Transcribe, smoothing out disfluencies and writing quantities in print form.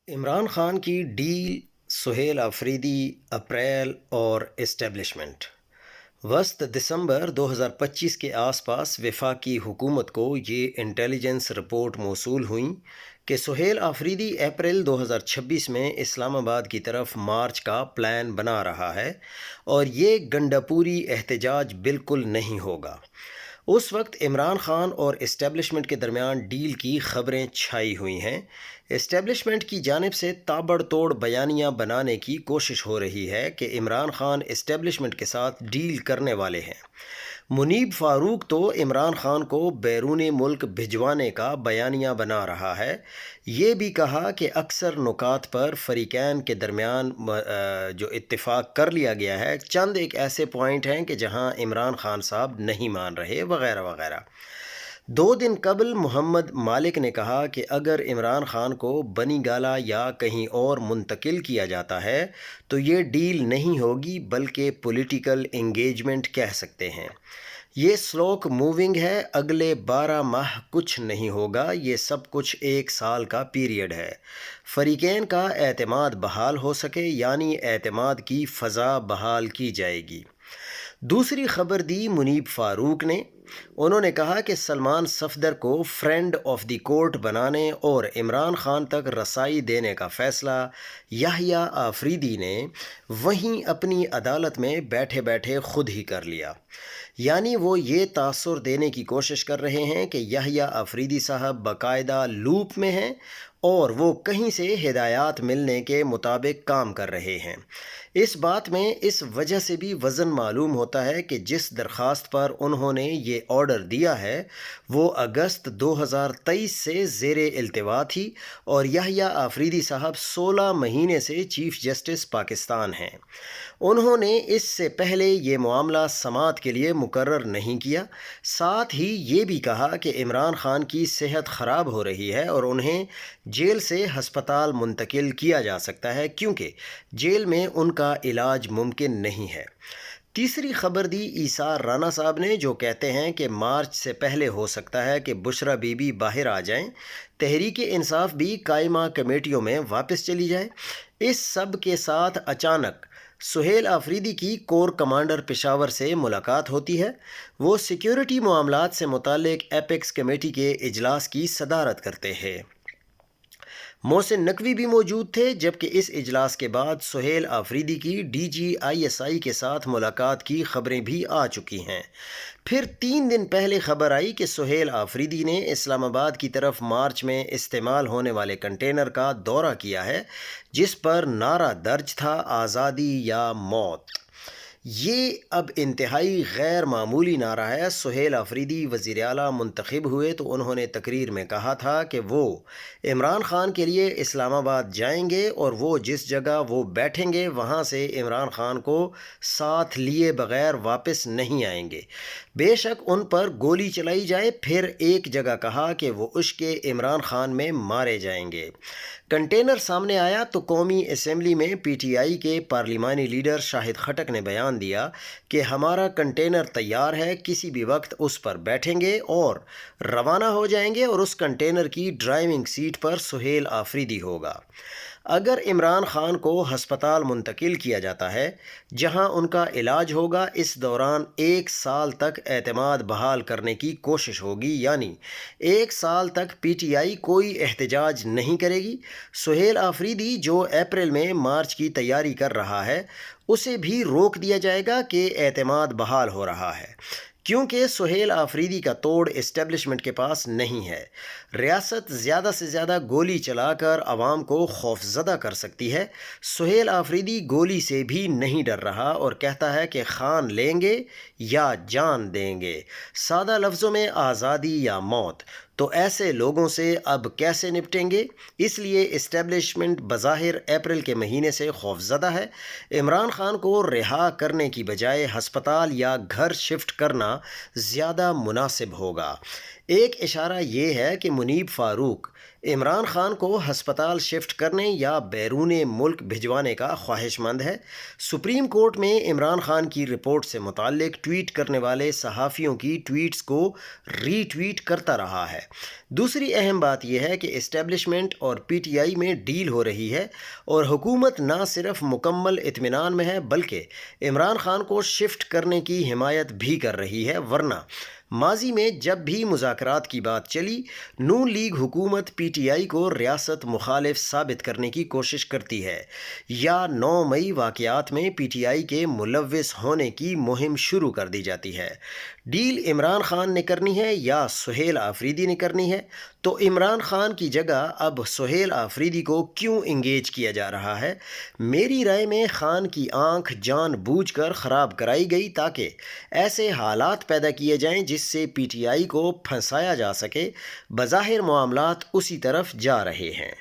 عمران خان کی deal, Sohail Afridi, April اور establishment. وسط دسمبر 2025 کے آس پاس وفاقی حکومت کو یہ انٹیلیجنس رپورٹ موصول ہوئیں کہ سہیل آفریدی اپریل 2026 میں اسلام آباد کی طرف مارچ کا پلان بنا رہا ہے اور یہ گنڈاپوری احتجاج بالکل نہیں ہوگا۔ اس وقت عمران خان اور اسٹیبلشمنٹ کے درمیان ڈیل کی خبریں چھائی ہوئی ہیں۔ اسٹیبلشمنٹ کی جانب سے تابڑ توڑ بیانیہ بنانے کی کوشش ہو رہی ہے کہ عمران خان اسٹیبلشمنٹ کے ساتھ ڈیل کرنے والے ہیں۔ منیب فاروق تو عمران خان کو بیرون ملک بھجوانے کا بیانیہ بنا رہا ہے۔ یہ بھی کہا کہ اکثر نکات پر فریقین کے درمیان جو اتفاق کر لیا گیا ہے، چند ایک ایسے پوائنٹ ہیں کہ جہاں عمران خان صاحب نہیں مان رہے وغیرہ وغیرہ۔ 2 دن قبل محمد مالک نے کہا کہ اگر عمران خان کو بنی گالہ یا کہیں اور منتقل کیا جاتا ہے تو یہ ڈیل نہیں ہوگی بلکہ پولیٹیکل انگیجمنٹ کہہ سکتے ہیں۔ یہ سلوک موونگ ہے، اگلے 12 ماہ کچھ نہیں ہوگا، یہ سب کچھ 1 سال کا پیریڈ ہے۔ فریقین کا اعتماد بحال ہو سکے، یعنی اعتماد کی فضا بحال کی جائے گی۔ دوسری خبر دی منیب فاروق نے۔ انہوں نے کہا کہ سلمان صفدر کو فرینڈ آف دی کورٹ بنانے اور عمران خان تک رسائی دینے کا فیصلہ یحییٰ آفریدی نے وہیں اپنی عدالت میں بیٹھے بیٹھے خود ہی کر لیا۔ یعنی وہ یہ تاثر دینے کی کوشش کر رہے ہیں کہ یحییٰ آفریدی صاحب باقاعدہ لوپ میں ہیں اور وہ کہیں سے ہدایات ملنے کے مطابق کام کر رہے ہیں۔ اس بات میں اس وجہ سے بھی وزن معلوم ہوتا ہے کہ جس درخواست پر انہوں نے یہ آرڈر دیا ہے وہ اگست 2023 سے زیر التوا تھی اور یحییٰ آفریدی صاحب 16 مہینے سے چیف جسٹس پاکستان ہیں۔ انہوں نے اس سے پہلے یہ معاملہ سماعت کے لیے مقرر نہیں کیا۔ ساتھ ہی یہ بھی کہا کہ عمران خان کی صحت خراب ہو رہی ہے اور انہیں جیل سے ہسپتال منتقل کیا جا سکتا ہے کیونکہ جیل میں ان کا علاج ممکن نہیں ہے۔ تیسری خبر دی ایثار رانا صاحب نے، جو کہتے ہیں کہ مارچ سے پہلے ہو سکتا ہے کہ بشرا بی بی باہر آ جائیں، تحریک انصاف بھی قائمہ کمیٹیوں میں واپس چلی جائے۔ اس سب کے ساتھ اچانک سہیل آفریدی کی کور کمانڈر پشاور سے ملاقات ہوتی ہے۔ وہ سیکیورٹی معاملات سے متعلق ایپیکس کمیٹی کے اجلاس کی صدارت کرتے ہیں۔ محسن نقوی بھی موجود تھے، جبکہ اس اجلاس کے بعد سہیل آفریدی کی DGI کے ساتھ ملاقات کی خبریں بھی آ چکی ہیں۔ پھر 3 دن پہلے خبر آئی کہ سہیل آفریدی نے اسلام آباد کی طرف مارچ میں استعمال ہونے والے کنٹینر کا دورہ کیا ہے جس پر نعرہ درج تھا، آزادی یا موت۔ یہ اب انتہائی غیر معمولی نعرہ ہے۔ سہیل آفریدی وزیر اعلیٰ منتخب ہوئے تو انہوں نے تقریر میں کہا تھا کہ وہ عمران خان کے لیے اسلام آباد جائیں گے اور وہ جس جگہ وہ بیٹھیں گے وہاں سے عمران خان کو ساتھ لیے بغیر واپس نہیں آئیں گے، بے شک ان پر گولی چلائی جائے۔ پھر ایک جگہ کہا کہ وہ عشق عمران خان میں مارے جائیں گے۔ کنٹینر سامنے آیا تو قومی اسمبلی میں PTI کے پارلیمانی لیڈر شاہد خٹک نے بیان دیا کہ ہمارا کنٹینر تیار ہے، کسی بھی وقت اس پر بیٹھیں گے اور روانہ ہو جائیں گے، اور اس کنٹینر کی ڈرائیونگ سیٹ پر سہیل آفریدی ہوگا۔ اگر عمران خان کو ہسپتال منتقل کیا جاتا ہے جہاں ان کا علاج ہوگا، اس دوران 1 سال تک اعتماد بحال کرنے کی کوشش ہوگی، یعنی 1 سال تک PTI کوئی احتجاج نہیں کرے گی۔ سہیل آفریدی جو اپریل میں مارچ کی تیاری کر رہا ہے اسے بھی روک دیا جائے گا کہ اعتماد بحال ہو رہا ہے، کیونکہ سہیل آفریدی کا توڑ اسٹیبلشمنٹ کے پاس نہیں ہے۔ ریاست زیادہ سے زیادہ گولی چلا کر عوام کو خوفزدہ کر سکتی ہے۔ سہیل آفریدی گولی سے بھی نہیں ڈر رہا اور کہتا ہے کہ خان لیں گے یا جان دیں گے، سادہ لفظوں میں آزادی یا موت۔ تو ایسے لوگوں سے اب کیسے نپٹیں گے؟ اس لیے اسٹیبلشمنٹ بظاہر اپریل کے مہینے سے خوفزدہ ہے۔ عمران خان کو رہا کرنے کی بجائے ہسپتال یا گھر شفٹ کرنا زیادہ مناسب ہوگا۔ ایک اشارہ یہ ہے کہ منیب فاروق عمران خان کو ہسپتال شفٹ کرنے یا بیرون ملک بھجوانے کا خواہش مند ہے۔ سپریم کورٹ میں عمران خان کی رپورٹ سے متعلق ٹویٹ کرنے والے صحافیوں کی ٹویٹس کو ری ٹویٹ کرتا رہا ہے۔ دوسری اہم بات یہ ہے کہ اسٹیبلشمنٹ اور پی ٹی آئی میں ڈیل ہو رہی ہے اور حکومت نہ صرف مکمل اطمینان میں ہے بلکہ عمران خان کو شفٹ کرنے کی حمایت بھی کر رہی ہے، ورنہ ماضی میں جب بھی مذاکرات کی بات چلی، نون لیگ حکومت پی ٹی آئی کو ریاست مخالف ثابت کرنے کی کوشش کرتی ہے یا 9 مئی واقعات میں پی ٹی آئی کے ملوث ہونے کی مہم شروع کر دی جاتی ہے۔ ڈیل عمران خان نے کرنی ہے یا سہیل آفریدی نے کرنی ہے؟ تو عمران خان کی جگہ اب سہیل آفریدی کو کیوں انگیج کیا جا رہا ہے؟ میری رائے میں خان کی آنکھ جان بوجھ کر خراب کرائی گئی تاکہ ایسے حالات پیدا کیے جائیں جس سے پی ٹی آئی کو پھنسایا جا سکے۔ بظاہر معاملات اسی طرف جا رہے ہیں۔